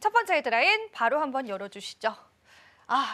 첫 번째 헤드라인 바로 한번 열어주시죠.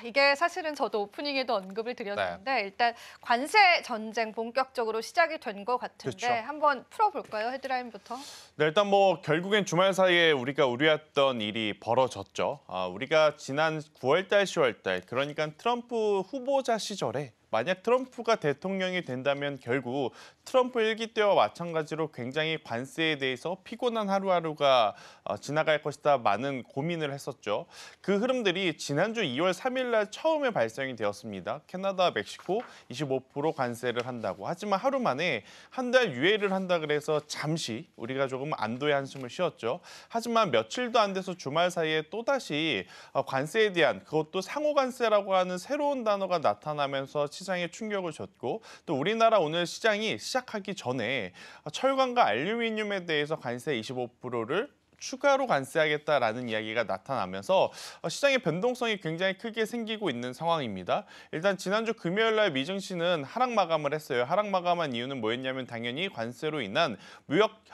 이게 사실은 저도 오프닝에도 언급을 드렸는데 일단 관세 전쟁 본격적으로 시작이 된 것 같은데 그렇죠. 한번 풀어볼까요? 헤드라인부터. 네, 일단 결국엔 주말 사이에 우리가 우려했던 일이 벌어졌죠. 우리가 지난 9월 달, 10월 달, 그러니까 트럼프 후보자 시절에 만약 트럼프가 대통령이 된다면 결국 트럼프 일기 때와 마찬가지로 굉장히 관세에 대해서 피곤한 하루하루가 지나갈 것이다 많은 고민을 했었죠. 그 흐름들이 지난주 2월 3일 날 처음에 발생이 되었습니다. 캐나다, 멕시코 25% 관세를 한다고. 하지만 하루 만에 한 달 유예를 한다 그래서 잠시 우리가 조금 안도의 한숨을 쉬었죠. 하지만 며칠도 안 돼서 주말 사이에 또다시 관세에 대한 그것도 상호 관세라고 하는 새로운 단어가 나타나면서 시장에 충격을 줬고 또 우리나라 오늘 시장이 시작하기 전에 철강과 알루미늄에 대해서 관세 25%를 추가로 관세하겠다라는 이야기가 나타나면서 시장의 변동성이 굉장히 크게 생기고 있는 상황입니다. 일단 지난주 금요일 날 미증시는 하락 마감을 했어요. 하락 마감한 이유는 뭐였냐면 당연히 관세로 인한 무역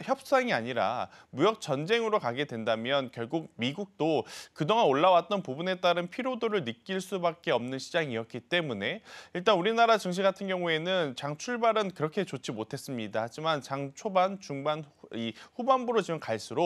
협상이 아니라 무역 전쟁으로 가게 된다면 결국 미국도 그동안 올라왔던 부분에 따른 피로도를 느낄 수밖에 없는 시장이었기 때문에 일단 우리나라 증시 같은 경우에는 장 출발은 그렇게 좋지 못했습니다. 하지만 장 초반, 중반, 이 후반부로 지금 갈수록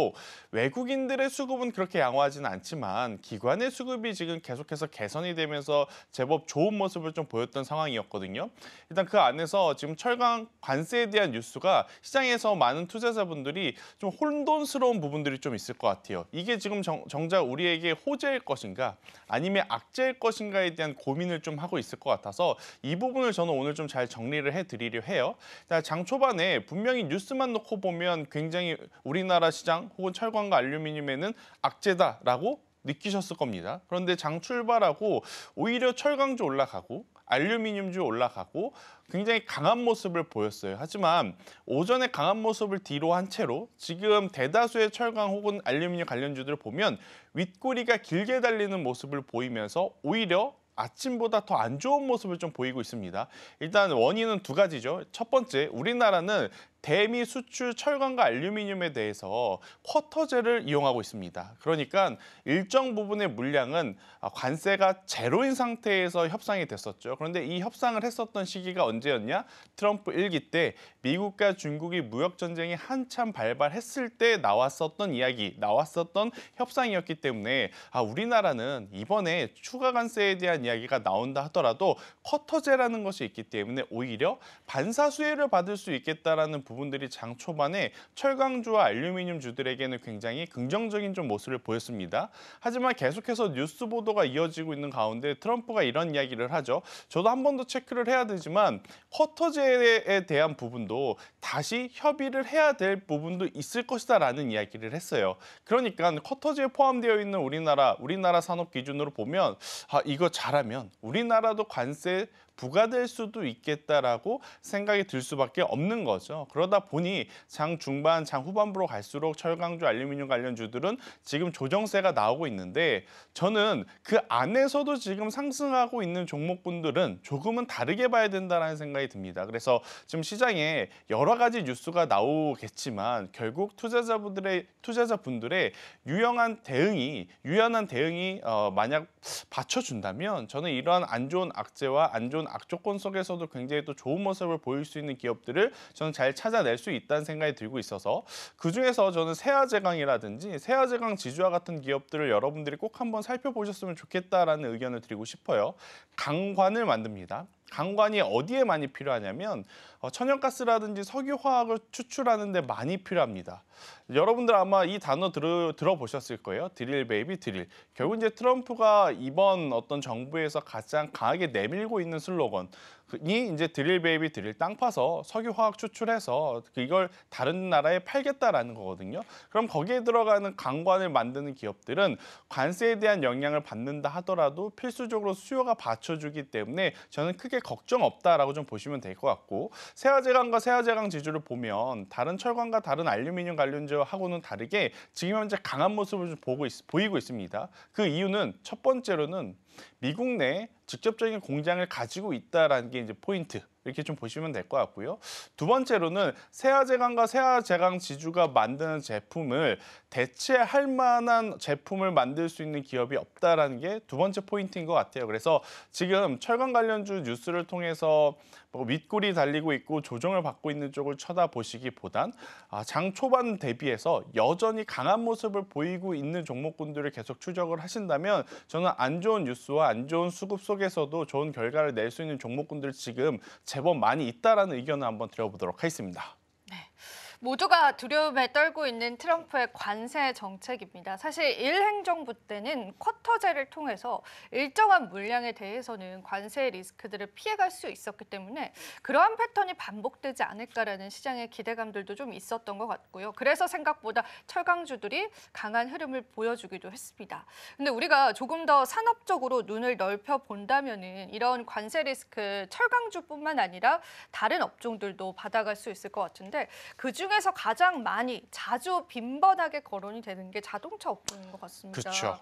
외국인들의 수급은 그렇게 양호하지는 않지만 기관의 수급이 지금 계속해서 개선이 되면서 제법 좋은 모습을 좀 보였던 상황이었거든요. 일단 그 안에서 지금 철강 관세에 대한 뉴스가 시장에서 많은 투자자분들이 좀 혼돈스러운 부분들이 좀 있을 것 같아요. 이게 지금 정작 우리에게 호재일 것인가 아니면 악재일 것인가에 대한 고민을 좀 하고 있을 것 같아서 이 부분을 저는 오늘 좀 잘 정리를 해드리려 해요. 장 초반에 분명히 뉴스만 놓고 보면 굉장히 우리나라 시장 혹은 철강과 알루미늄에는 악재다라고 느끼셨을 겁니다. 그런데 장 출발하고 오히려 철강주 올라가고 알루미늄주 올라가고 굉장히 강한 모습을 보였어요. 하지만 오전에 강한 모습을 뒤로 한 채로 지금 대다수의 철강 혹은 알루미늄 관련주들을 보면 윗꼬리가 길게 달리는 모습을 보이면서 오히려 아침보다 더 안 좋은 모습을 좀 보이고 있습니다. 일단 원인은 두 가지죠. 첫 번째, 우리나라는 대미 수출 철강과 알루미늄에 대해서 쿼터제를 이용하고 있습니다. 그러니까 일정 부분의 물량은 관세가 제로인 상태에서 협상이 됐었죠. 그런데 이 협상을 했었던 시기가 언제였냐? 트럼프 일기 때 미국과 중국이 무역 전쟁이 한참 발발했을 때 나왔었던 이야기, 나왔었던 협상이었기 때문에 우리나라는 이번에 추가 관세에 대한 이야기가 나온다 하더라도 쿼터제라는 것이 있기 때문에 오히려 반사수혜를 받을 수 있겠다라는 부분들이 장 초반에 철강주와 알루미늄주들에게는 굉장히 긍정적인 좀 모습을 보였습니다. 하지만 계속해서 뉴스 보도가 이어지고 있는 가운데 트럼프가 이런 이야기를 하죠. 저도 한 번 더 체크를 해야 되지만 쿼터제에 대한 부분도 다시 협의를 해야 될 부분도 있을 것이다라는 이야기를 했어요. 그러니까 쿼터제에 포함되어 있는 우리나라 산업 기준으로 보면 이거 잘하면 우리나라도 관세 부과될 수도 있겠다라고 생각이 들 수밖에 없는 거죠. 그러다 보니 장 중반, 장 후반부로 갈수록 철강주, 알루미늄 관련주들은 지금 조정세가 나오고 있는데 저는 그 안에서도 지금 상승하고 있는 종목군들은 조금은 다르게 봐야 된다는 생각이 듭니다. 그래서 지금 시장에 여러 가지 뉴스가 나오겠지만 결국 투자자분들의 유연한 대응이 만약 받쳐준다면 저는 이러한 안 좋은 악재와 안 좋은 악조건 속에서도 굉장히 또 좋은 모습을 보일 수 있는 기업들을 저는 잘 찾아낼 수 있다는 생각이 들고 있어서 그중에서 저는 세아제강이라든지 세아제강 지주와 같은 기업들을 여러분들이 꼭 한번 살펴보셨으면 좋겠다라는 의견을 드리고 싶어요. 강관을 만듭니다. 강관이 어디에 많이 필요하냐면 천연가스라든지 석유화학을 추출하는 데 많이 필요합니다. 여러분들 아마 이 단어 들어보셨을 거예요. 드릴 베이비 드릴. 결국 이제 트럼프가 이번 어떤 정부에서 가장 강하게 내밀고 있는 슬로건이 이제 드릴 베이비 드릴, 땅 파서 석유화학 추출해서 이걸 다른 나라에 팔겠다라는 거거든요. 그럼 거기에 들어가는 강관을 만드는 기업들은 관세에 대한 영향을 받는다 하더라도 필수적으로 수요가 받쳐주기 때문에 저는 크게 걱정 없다라고 좀 보시면 될 것 같고 세아제강과 세아제강 지주를 보면 다른 철강과 다른 알루미늄 관련주하고는 다르게 지금 현재 강한 모습을 좀 보이고 있습니다. 그 이유는 첫 번째로는 미국 내 직접적인 공장을 가지고 있다라는 게 이제 포인트. 이렇게 좀 보시면 될 것 같고요. 두 번째로는 세아제강과 세아제강 지주가 만드는 제품을 대체할 만한 제품을 만들 수 있는 기업이 없다라는 게 두 번째 포인트인 것 같아요. 그래서 지금 철강 관련주 뉴스를 통해서 뭐 윗골이 달리고 있고 조정을 받고 있는 쪽을 쳐다보시기보단 장 초반 대비해서 여전히 강한 모습을 보이고 있는 종목군들을 계속 추적을 하신다면 저는 안 좋은 뉴스와 안 좋은 수급 속에서도 좋은 결과를 낼 수 있는 종목군들 지금 제법 많이 있다라는 의견을 한번 드려보도록 하겠습니다. 모두가 두려움에 떨고 있는 트럼프의 관세 정책입니다. 사실 일행정부 때는 쿼터제를 통해서 일정한 물량에 대해서는 관세 리스크들을 피해갈 수 있었기 때문에 그러한 패턴이 반복되지 않을까라는 시장의 기대감들도 좀 있었던 것 같고요. 그래서 생각보다 철강주들이 강한 흐름을 보여주기도 했습니다. 근데 우리가 조금 더 산업적으로 눈을 넓혀 본다면은 이런 관세 리스크 철강주뿐만 아니라 다른 업종들도 받아갈 수 있을 것 같은데 그중에서 가장 많이 자주 빈번하게 거론이 되는 게 자동차 업종인 것 같습니다. 그렇죠.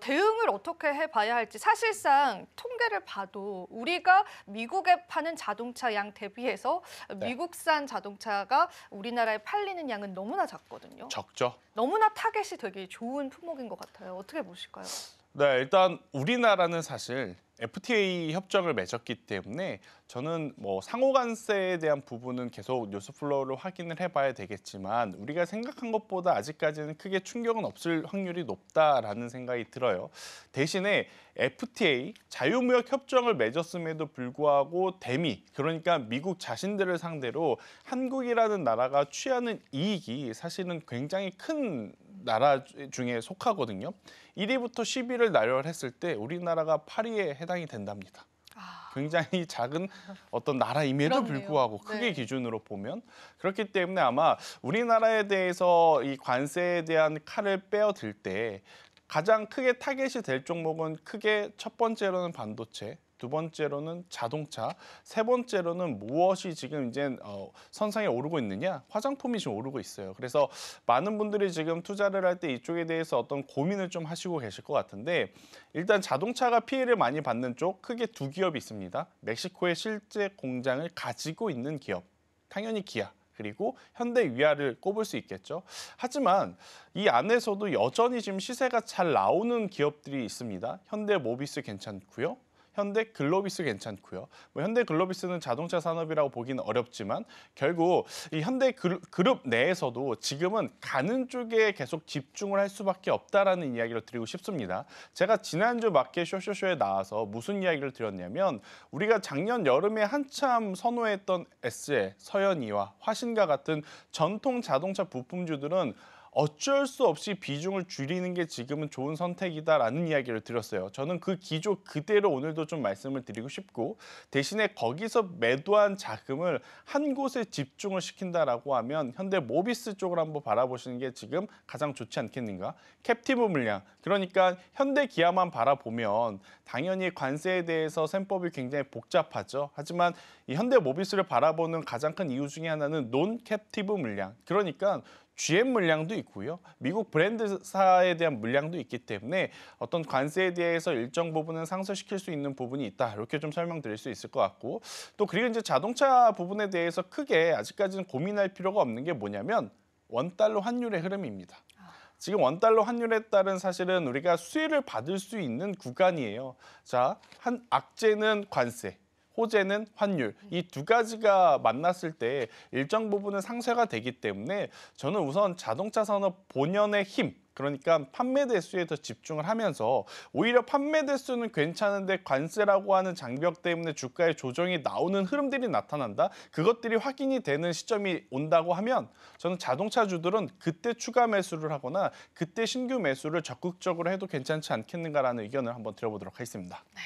대응을 어떻게 해봐야 할지 사실상 통계를 봐도 우리가 미국에 파는 자동차 양 대비해서 미국산 자동차가 우리나라에 팔리는 양은 너무나 작거든요. 적죠. 너무나 타겟이 되게 좋은 품목인 것 같아요. 어떻게 보실까요? 네, 일단 우리나라는 사실 FTA 협정을 맺었기 때문에 저는 뭐 상호관세에 대한 부분은 계속 뉴스 플로우를 확인을 해봐야 되겠지만 우리가 생각한 것보다 아직까지는 크게 충격은 없을 확률이 높다라는 생각이 들어요. 대신에 FTA 자유무역 협정을 맺었음에도 불구하고 대미 그러니까 미국 자신들을 상대로 한국이라는 나라가 취하는 이익이 사실은 굉장히 큰 나라 중에 속하거든요. 1위부터 10위를 나열했을 때 우리나라가 8위에 해당이 된답니다. 굉장히 작은 어떤 나라임에도 그렇네요. 불구하고 크게 네. 기준으로 보면 그렇기 때문에 아마 우리나라에 대해서 이 관세에 대한 칼을 빼어들 때 가장 크게 타겟이 될 종목은 크게 첫 번째로는 반도체, 두 번째로는 자동차, 세 번째로는 무엇이 지금 이제 선상에 오르고 있느냐? 화장품이 지금 오르고 있어요. 그래서 많은 분들이 지금 투자를 할 때 이쪽에 대해서 어떤 고민을 좀 하시고 계실 것 같은데 일단 자동차가 피해를 많이 받는 쪽 크게 두 기업이 있습니다. 멕시코에 실제 공장을 가지고 있는 기업, 당연히 기아. 그리고 현대 위아를 꼽을 수 있겠죠. 하지만 이 안에서도 여전히 지금 시세가 잘 나오는 기업들이 있습니다. 현대 모비스 괜찮고요. 현대 글로비스 괜찮고요. 뭐 현대 글로비스는 자동차 산업이라고 보기는 어렵지만 결국 이 현대 그룹 내에서도 지금은 가는 쪽에 계속 집중을 할 수밖에 없다라는 이야기를 드리고 싶습니다. 제가 지난주 마켓 쇼쇼쇼에 나와서 무슨 이야기를 드렸냐면 우리가 작년 여름에 한참 선호했던 SL, 서현이와 화신과 같은 전통 자동차 부품주들은 어쩔 수 없이 비중을 줄이는 게 지금은 좋은 선택이다라는 이야기를 드렸어요. 저는 그 기조 그대로 오늘도 좀 말씀을 드리고 싶고 대신에 거기서 매도한 자금을 한 곳에 집중을 시킨다라고 하면 현대 모비스 쪽을 한번 바라보시는 게 지금 가장 좋지 않겠는가? 캡티브 물량, 그러니까 현대 기아만 바라보면 당연히 관세에 대해서 셈법이 굉장히 복잡하죠. 하지만 이 현대 모비스를 바라보는 가장 큰 이유 중에 하나는 논 캡티브 물량, 그러니까 GM 물량도 있고요. 미국 브랜드사에 대한 물량도 있기 때문에 어떤 관세에 대해서 일정 부분은 상쇄시킬 수 있는 부분이 있다. 이렇게 좀 설명드릴 수 있을 것 같고 또 그리고 이제 자동차 부분에 대해서 크게 아직까지는 고민할 필요가 없는 게 뭐냐면 원달러 환율의 흐름입니다. 지금 원달러 환율에 따른 사실은 우리가 수혜를 받을 수 있는 구간이에요. 자, 한 악재는 관세. 호재는 환율. 이 두 가지가 만났을 때 일정 부분은 상쇄가 되기 때문에 저는 우선 자동차 산업 본연의 힘, 그러니까 판매 대수에 더 집중을 하면서 오히려 판매 대수는 괜찮은데 관세라고 하는 장벽 때문에 주가의 조정이 나오는 흐름들이 나타난다. 그것들이 확인이 되는 시점이 온다고 하면 저는 자동차주들은 그때 추가 매수를 하거나 그때 신규 매수를 적극적으로 해도 괜찮지 않겠는가라는 의견을 한번 드려보도록 하겠습니다. 네.